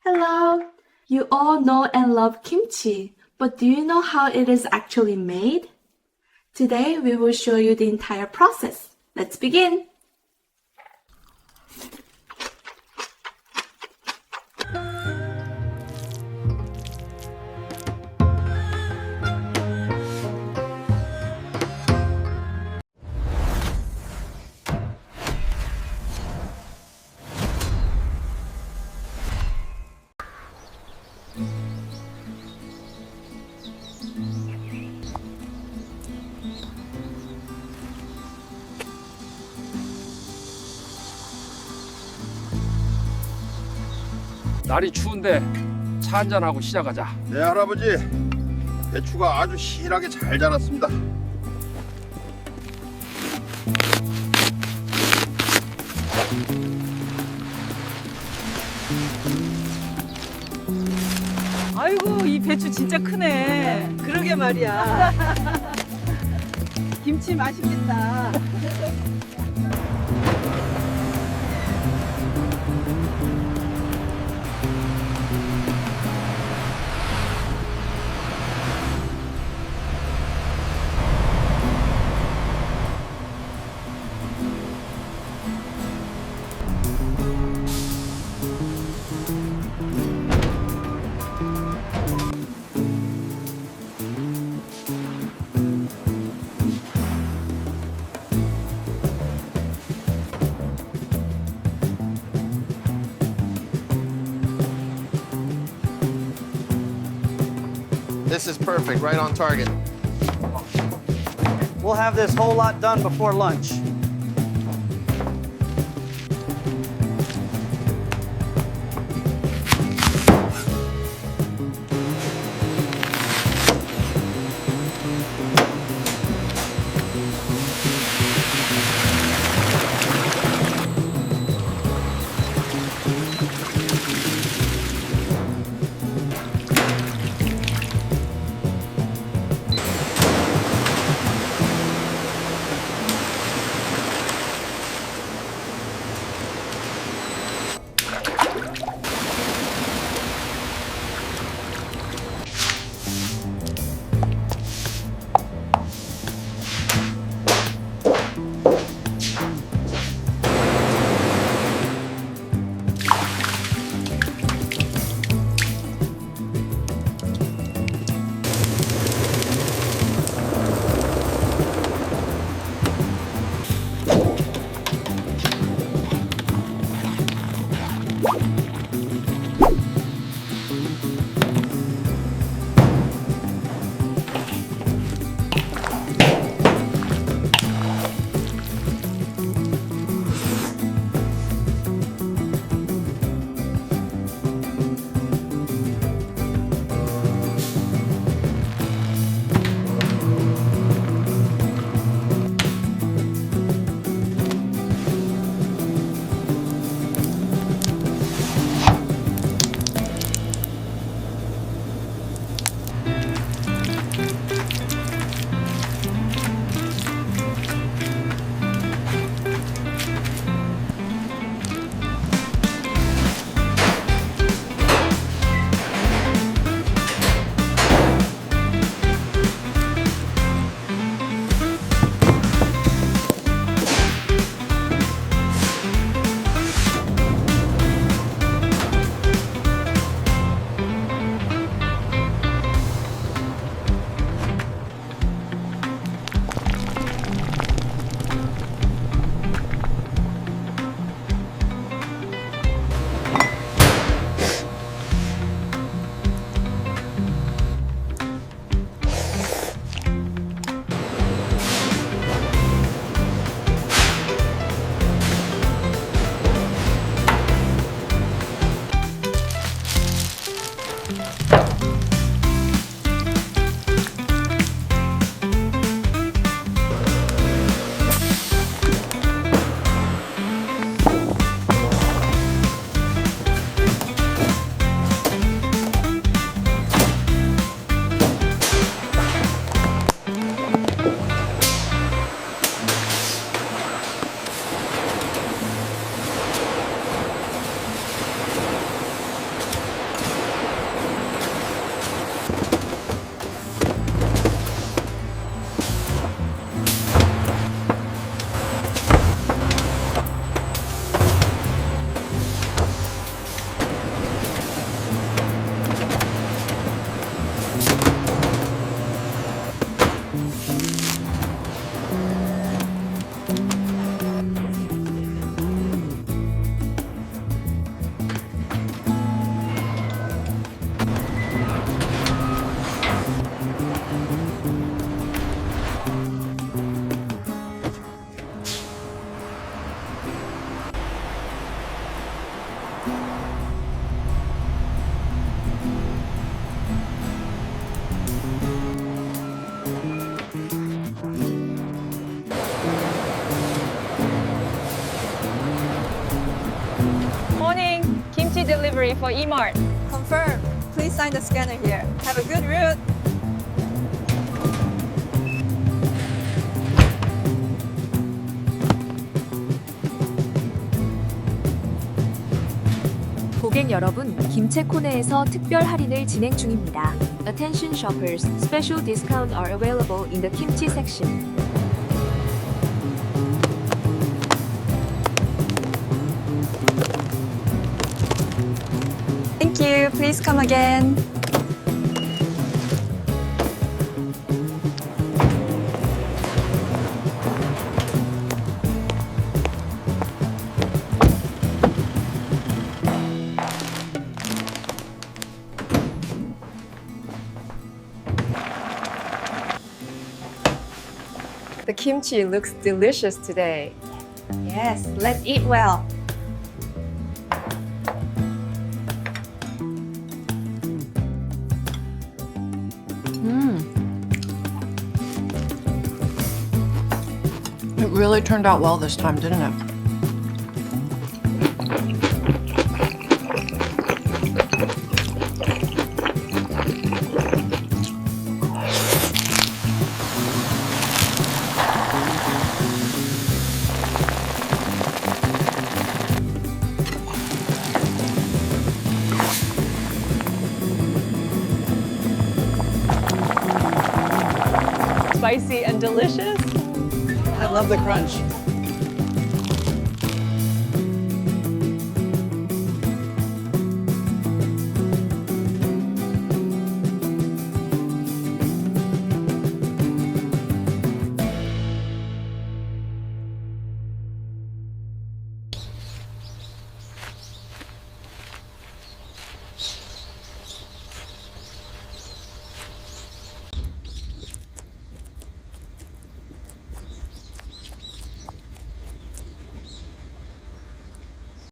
Hello! You all know and love kimchi, but do you know how it is actually made? Today we will show you the entire process. Let's begin! 날이 추운데 차 한잔하고 시작하자. 네, 할아버지. 배추가 아주 실하게 잘 자랐습니다. 아이고, 이 배추 진짜 크네. 그러게 말이야. 김치 맛있겠다. This is perfect, right on target. We'll have this whole lot done before lunch. ready for E-Mart. Confirm. Please sign the scanner here. Have a good route. 고객 여러분, 김치코네에서 특별 할인을 진행 중입니다. Attention shoppers, special discounts are available in the kimchi section. Thank you. Please come again. The kimchi looks delicious today. Yes, let's eat well. It really turned out well this time, didn't it? Spicy and delicious. I love the crunch.